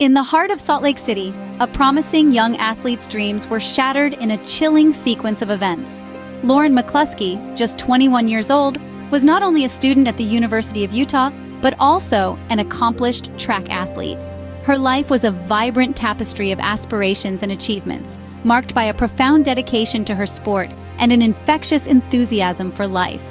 In the heart of Salt Lake City, a promising young athlete's dreams were shattered in a chilling sequence of events. Lauren McCluskey, just 21 years old, was not only a student at the University of Utah, but also an accomplished track athlete. Her life was a vibrant tapestry of aspirations and achievements, marked by a profound dedication to her sport and an infectious enthusiasm for life.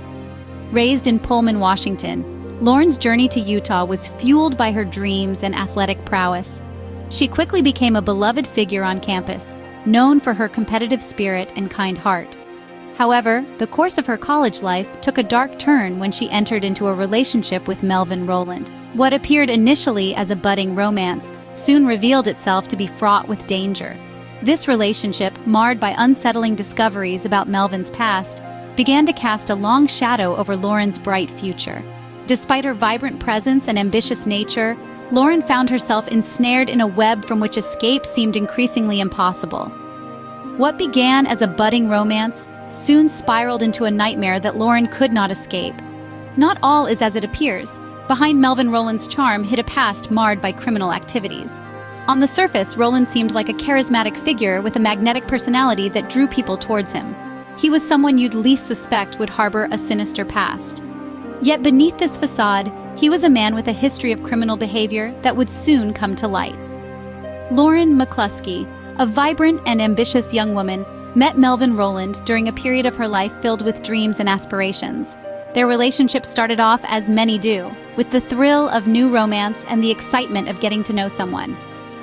Raised in Pullman, Washington, Lauren's journey to Utah was fueled by her dreams and athletic prowess. She quickly became a beloved figure on campus, known for her competitive spirit and kind heart. However, the course of her college life took a dark turn when she entered into a relationship with Melvin Rowland. What appeared initially as a budding romance soon revealed itself to be fraught with danger. This relationship, marred by unsettling discoveries about Melvin's past, began to cast a long shadow over Lauren's bright future. Despite her vibrant presence and ambitious nature, Lauren found herself ensnared in a web from which escape seemed increasingly impossible. What began as a budding romance soon spiraled into a nightmare that Lauren could not escape. Not all is as it appears. Behind Melvin Rowland's charm hid a past marred by criminal activities. On the surface, Rowland seemed like a charismatic figure with a magnetic personality that drew people towards him. He was someone you'd least suspect would harbor a sinister past. Yet beneath this facade, he was a man with a history of criminal behavior that would soon come to light. Lauren McCluskey, a vibrant and ambitious young woman, met Melvin Rowland during a period of her life filled with dreams and aspirations. Their relationship started off as many do, with the thrill of new romance and the excitement of getting to know someone.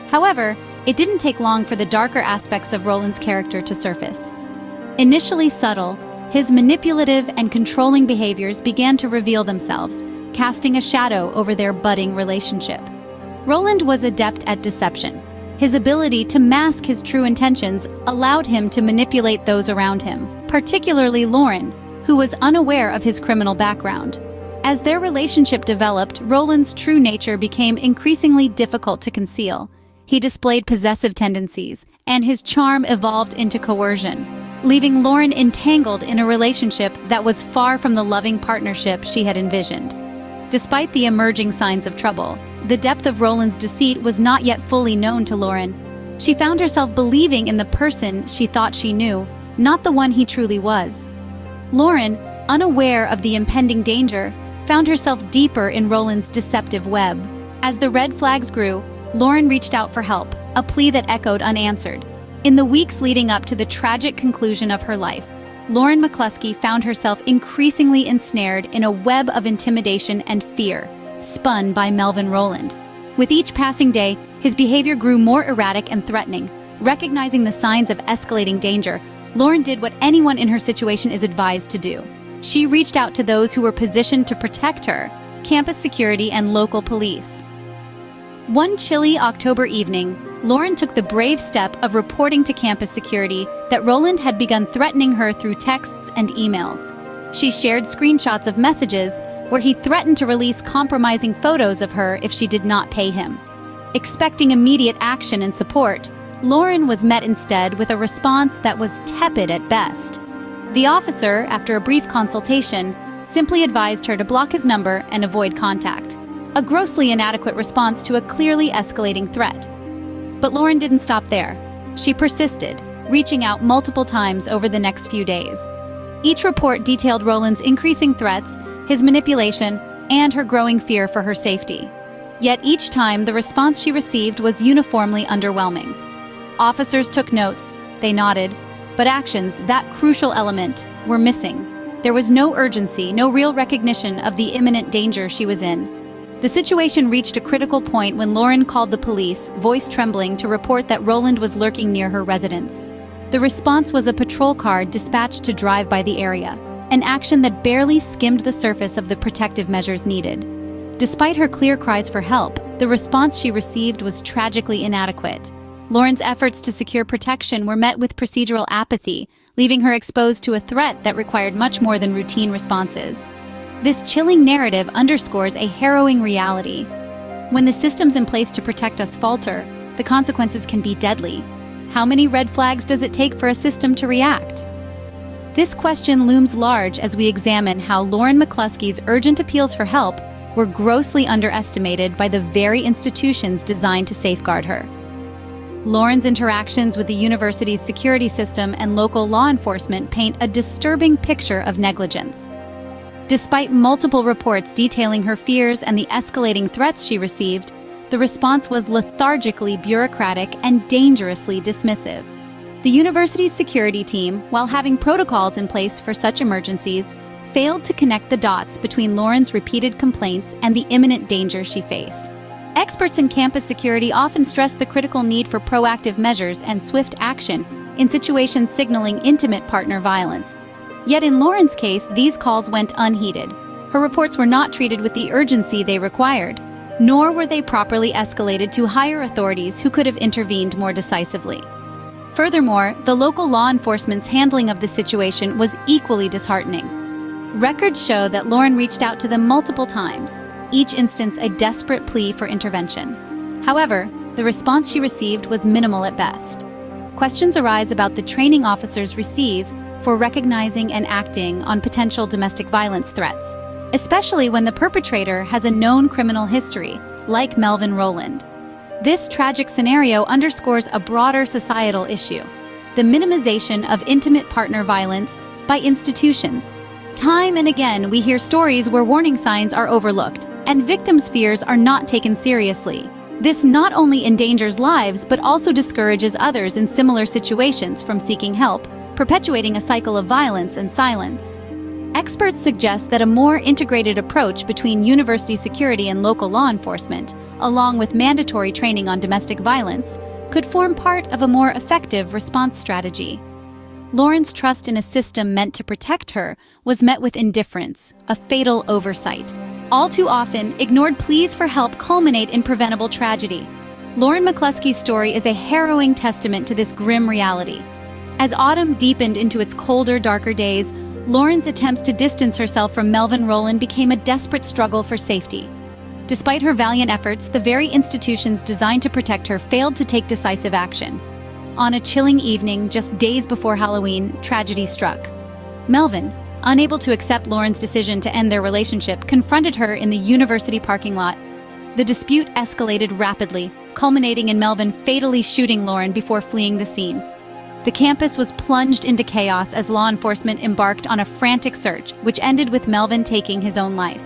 However, it didn't take long for the darker aspects of Rowland's character to surface. Initially subtle, his manipulative and controlling behaviors began to reveal themselves, casting a shadow over their budding relationship. Rowland was adept at deception. His ability to mask his true intentions allowed him to manipulate those around him, particularly Lauren, who was unaware of his criminal background. As their relationship developed, Rowland's true nature became increasingly difficult to conceal. He displayed possessive tendencies, and his charm evolved into coercion, leaving Lauren entangled in a relationship that was far from the loving partnership she had envisioned. Despite the emerging signs of trouble, the depth of Rowland's deceit was not yet fully known to Lauren. She found herself believing in the person she thought she knew, not the one he truly was. Lauren, unaware of the impending danger, found herself deeper in Rowland's deceptive web. As the red flags grew, Lauren reached out for help, a plea that echoed unanswered. In the weeks leading up to the tragic conclusion of her life, Lauren McCluskey found herself increasingly ensnared in a web of intimidation and fear, spun by Melvin Rowland. With each passing day, his behavior grew more erratic and threatening. Recognizing the signs of escalating danger, Lauren did what anyone in her situation is advised to do. She reached out to those who were positioned to protect her, campus security and local police. One chilly October evening, Lauren took the brave step of reporting to campus security that Rowland had begun threatening her through texts and emails. She shared screenshots of messages where he threatened to release compromising photos of her if she did not pay him. Expecting immediate action and support, Lauren was met instead with a response that was tepid at best. The officer, after a brief consultation, simply advised her to block his number and avoid contact, a grossly inadequate response to a clearly escalating threat. But Lauren didn't stop there. She persisted, reaching out multiple times over the next few days. Each report detailed Rowland's increasing threats, his manipulation, and her growing fear for her safety. Yet each time, the response she received was uniformly underwhelming. Officers took notes, they nodded, but actions, that crucial element, were missing. There was no urgency, no real recognition of the imminent danger she was in. The situation reached a critical point when Lauren called the police, voice trembling, to report that Rowland was lurking near her residence. The response was a patrol car dispatched to drive by the area, an action that barely skimmed the surface of the protective measures needed. Despite her clear cries for help, the response she received was tragically inadequate. Lauren's efforts to secure protection were met with procedural apathy, leaving her exposed to a threat that required much more than routine responses. This chilling narrative underscores a harrowing reality. When the systems in place to protect us falter, the consequences can be deadly. How many red flags does it take for a system to react? This question looms large as we examine how Lauren McCluskey's urgent appeals for help were grossly underestimated by the very institutions designed to safeguard her. Lauren's interactions with the university's security system and local law enforcement paint a disturbing picture of negligence. Despite multiple reports detailing her fears and the escalating threats she received, the response was lethargically bureaucratic and dangerously dismissive. The university's security team, while having protocols in place for such emergencies, failed to connect the dots between Lauren's repeated complaints and the imminent danger she faced. Experts in campus security often stress the critical need for proactive measures and swift action in situations signaling intimate partner violence. Yet in Lauren's case, these calls went unheeded. Her reports were not treated with the urgency they required, nor were they properly escalated to higher authorities who could have intervened more decisively. Furthermore, the local law enforcement's handling of the situation was equally disheartening. Records show that Lauren reached out to them multiple times, each instance a desperate plea for intervention. However, the response she received was minimal at best. Questions arise about the training officers receive for recognizing and acting on potential domestic violence threats, especially when the perpetrator has a known criminal history, like Melvin Rowland. This tragic scenario underscores a broader societal issue: the minimization of intimate partner violence by institutions. Time and again, we hear stories where warning signs are overlooked and victims' fears are not taken seriously. This not only endangers lives but also discourages others in similar situations from seeking help, perpetuating a cycle of violence and silence. Experts suggest that a more integrated approach between university security and local law enforcement, along with mandatory training on domestic violence, could form part of a more effective response strategy. Lauren's trust in a system meant to protect her was met with indifference, a fatal oversight. All too often, ignored pleas for help culminate in preventable tragedy. Lauren McCluskey's story is a harrowing testament to this grim reality. As autumn deepened into its colder, darker days, Lauren's attempts to distance herself from Melvin Rowland became a desperate struggle for safety. Despite her valiant efforts, the very institutions designed to protect her failed to take decisive action. On a chilling evening, just days before Halloween, tragedy struck. Melvin, unable to accept Lauren's decision to end their relationship, confronted her in the university parking lot. The dispute escalated rapidly, culminating in Melvin fatally shooting Lauren before fleeing the scene. The campus was plunged into chaos as law enforcement embarked on a frantic search, which ended with Melvin taking his own life.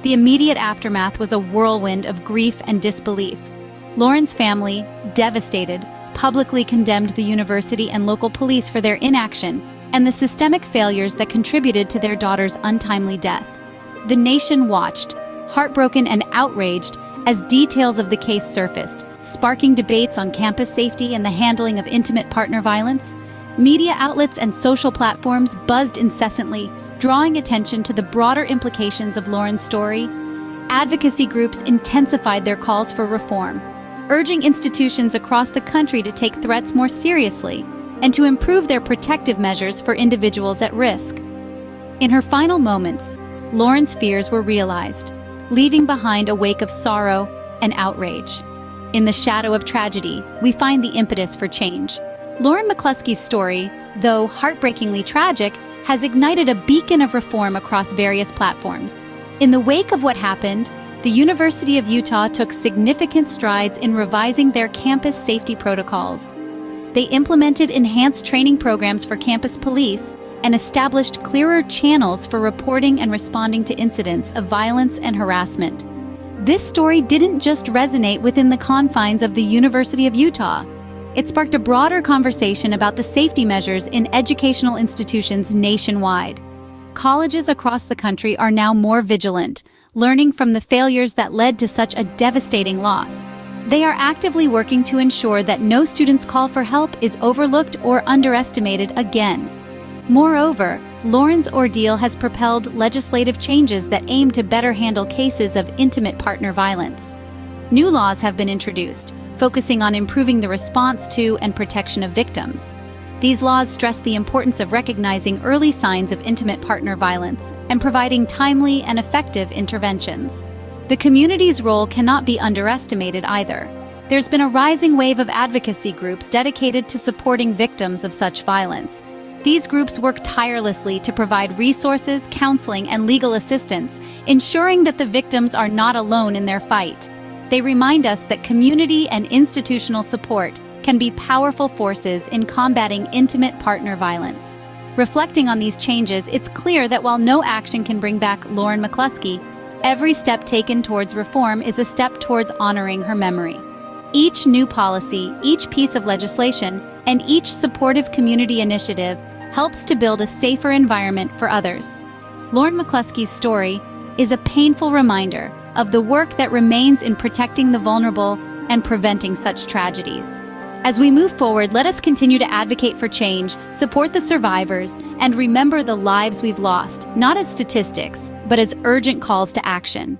The immediate aftermath was a whirlwind of grief and disbelief. Lauren's family, devastated, publicly condemned the university and local police for their inaction and the systemic failures that contributed to their daughter's untimely death. The nation watched, heartbroken and outraged, as details of the case surfaced, sparking debates on campus safety and the handling of intimate partner violence. Media outlets and social platforms buzzed incessantly, drawing attention to the broader implications of Lauren's story. Advocacy groups intensified their calls for reform, urging institutions across the country to take threats more seriously and to improve their protective measures for individuals at risk. In her final moments, Lauren's fears were realized, leaving behind a wake of sorrow and outrage. In the shadow of tragedy, we find the impetus for change. Lauren McCluskey's story, though heartbreakingly tragic, has ignited a beacon of reform across various platforms. In the wake of what happened, the University of Utah took significant strides in revising their campus safety protocols. They implemented enhanced training programs for campus police and established clearer channels for reporting and responding to incidents of violence and harassment. This story didn't just resonate within the confines of the University of Utah. It sparked a broader conversation about the safety measures in educational institutions nationwide. Colleges across the country are now more vigilant, learning from the failures that led to such a devastating loss. They are actively working to ensure that no student's call for help is overlooked or underestimated again. Moreover, Lauren's ordeal has propelled legislative changes that aim to better handle cases of intimate partner violence. New laws have been introduced, focusing on improving the response to and protection of victims. These laws stress the importance of recognizing early signs of intimate partner violence and providing timely and effective interventions. The community's role cannot be underestimated either. There's been a rising wave of advocacy groups dedicated to supporting victims of such violence. These groups work tirelessly to provide resources, counseling, and legal assistance, ensuring that the victims are not alone in their fight. They remind us that community and institutional support can be powerful forces in combating intimate partner violence. Reflecting on these changes, it's clear that while no action can bring back Lauren McCluskey, every step taken towards reform is a step towards honoring her memory. Each new policy, each piece of legislation, and each supportive community initiative helps to build a safer environment for others. Lauren McCluskey's story is a painful reminder of the work that remains in protecting the vulnerable and preventing such tragedies. As we move forward, let us continue to advocate for change, support the survivors, and remember the lives we've lost, not as statistics, but as urgent calls to action.